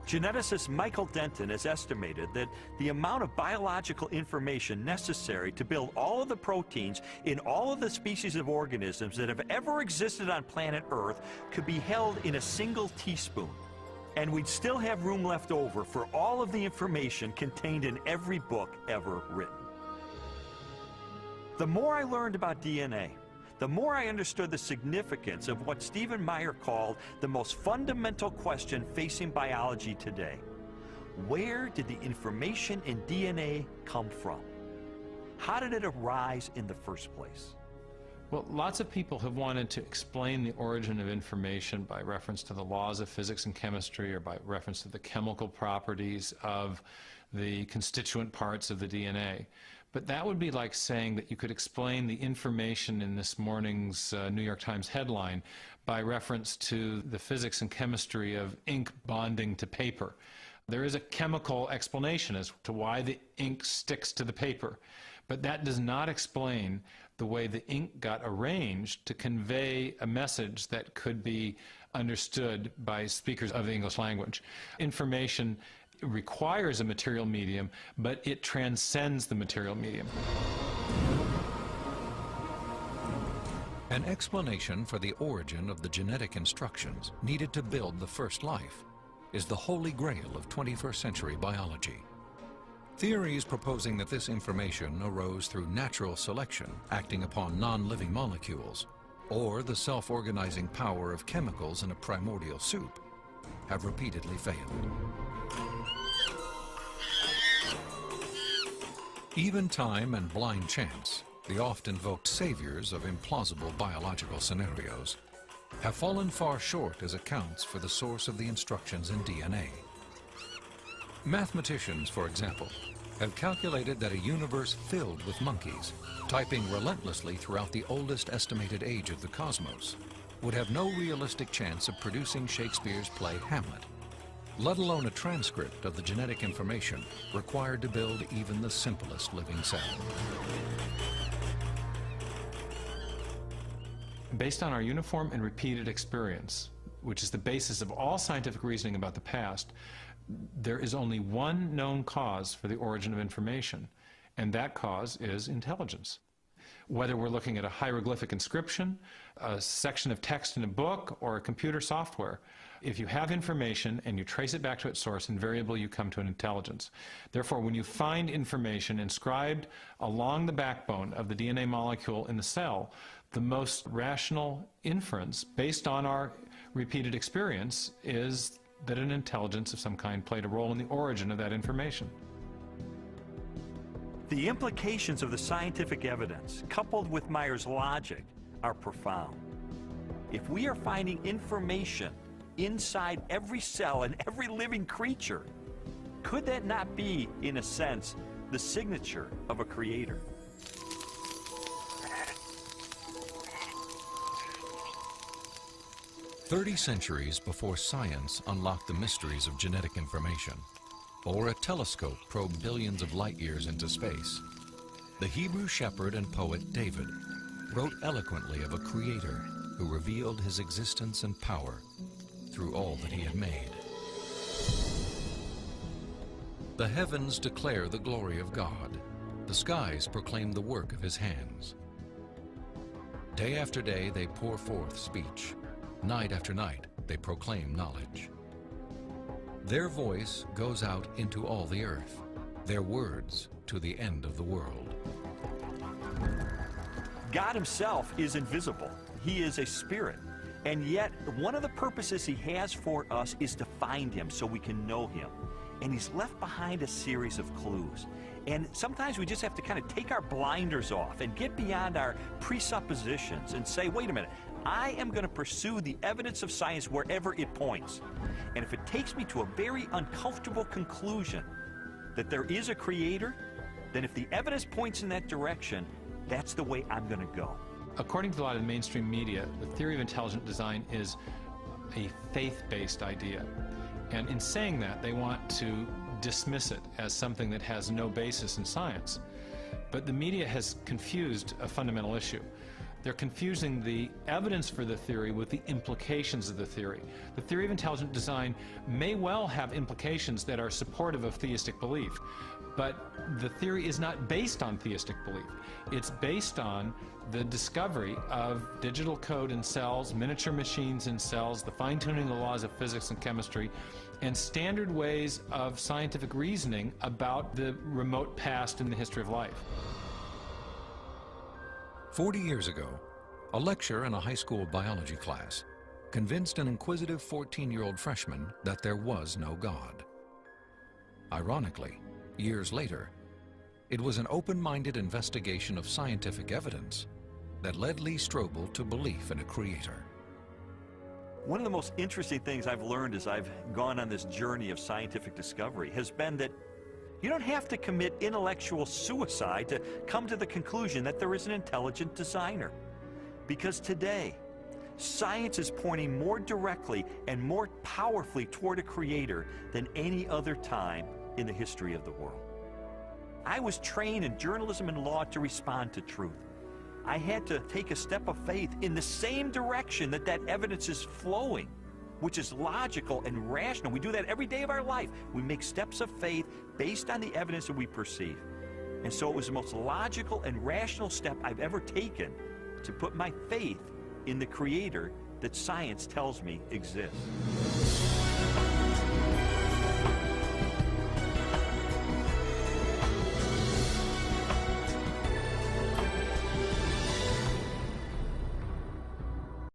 Geneticist Michael Denton has estimated that the amount of biological information necessary to build all of the proteins in all of the species of organisms that have ever existed on planet Earth could be held in a single teaspoon. And we'd still have room left over for all of the information contained in every book ever written. The more I learned about DNA, the more I understood the significance of what Stephen Meyer called the most fundamental question facing biology today. Where did the information in DNA come from? How did it arise in the first place? Well, lots of people have wanted to explain the origin of information by reference to the laws of physics and chemistry, or by reference to the chemical properties of the constituent parts of the DNA. But that would be like saying that you could explain the information in this morning's New York Times headline by reference to the physics and chemistry of ink bonding to paper. There is a chemical explanation as to why the ink sticks to the paper, but that does not explain the way the ink got arranged to convey a message that could be understood by speakers of the English language. Information requires a material medium, but it transcends the material medium. An explanation for the origin of the genetic instructions needed to build the first life is the holy grail of 21st century biology. Theories proposing that this information arose through natural selection acting upon non-living molecules, or the self-organizing power of chemicals in a primordial soup, have repeatedly failed. Even time and blind chance, the oft-invoked saviors of implausible biological scenarios, have fallen far short as accounts for the source of the instructions in DNA. Mathematicians, for example, have calculated that a universe filled with monkeys, typing relentlessly throughout the oldest estimated age of the cosmos, would have no realistic chance of producing Shakespeare's play Hamlet, let alone a transcript of the genetic information required to build even the simplest living cell. Based on our uniform and repeated experience, which is the basis of all scientific reasoning about the past, there is only one known cause for the origin of information, and that cause is intelligence. Whether we're looking at a hieroglyphic inscription, a section of text in a book, or a computer software, if you have information and you trace it back to its source, invariably you come to an intelligence. Therefore, when you find information inscribed along the backbone of the DNA molecule in the cell, the most rational inference, based on our repeated experience, is that an intelligence of some kind played a role in the origin of that information. The implications of the scientific evidence, coupled with Meyer's logic, are profound. If we are finding information inside every cell and every living creature, could that not be, in a sense, the signature of a creator? "30 centuries before science unlocked the mysteries of genetic information, or a telescope probed billions of light years into space, the Hebrew shepherd and poet David wrote eloquently of a creator who revealed his existence and power through all that he had made. The heavens declare the glory of God. The skies proclaim the work of his hands. Day after day they pour forth speech. Night after night they proclaim knowledge. Their voice goes out into all the earth, their words to the end of the world." God himself is invisible. He is a spirit. And yet, one of the purposes he has for us is to find him so we can know him. And he's left behind a series of clues. And sometimes we just have to kind of take our blinders off and get beyond our presuppositions and say, wait a minute, I am going to pursue the evidence of science wherever it points. And if it takes me to a very uncomfortable conclusion that there is a creator, then if the evidence points in that direction, that's the way I'm going to go. According to a lot of the mainstream media, the theory of intelligent design is a faith-based idea. And in saying that, they want to dismiss it as something that has no basis in science. But the media has confused a fundamental issue. They're confusing the evidence for the theory with the implications of the theory. The theory of intelligent design may well have implications that are supportive of theistic belief, but the theory is not based on theistic belief. It's based on the discovery of digital code in cells, miniature machines in cells, the fine-tuning of the laws of physics and chemistry, and standard ways of scientific reasoning about the remote past in the history of life. 40 years ago, a lecturer in a high school biology class convinced an inquisitive 14-year-old freshman that there was no God. Ironically, years later, it was an open-minded investigation of scientific evidence that led Lee Strobel to belief in a creator. One of the most interesting things I've learned as I've gone on this journey of scientific discovery has been that you don't have to commit intellectual suicide to come to the conclusion that there is an intelligent designer. Because today, science is pointing more directly and more powerfully toward a creator than any other time in the history of the world. I was trained in journalism and law to respond to truth. I had to take a step of faith in the same direction that evidence is flowing, which is logical and rational. We do that every day of our life. We make steps of faith based on the evidence that we perceive. And so it was the most logical and rational step I've ever taken to put my faith in the creator that science tells me exists.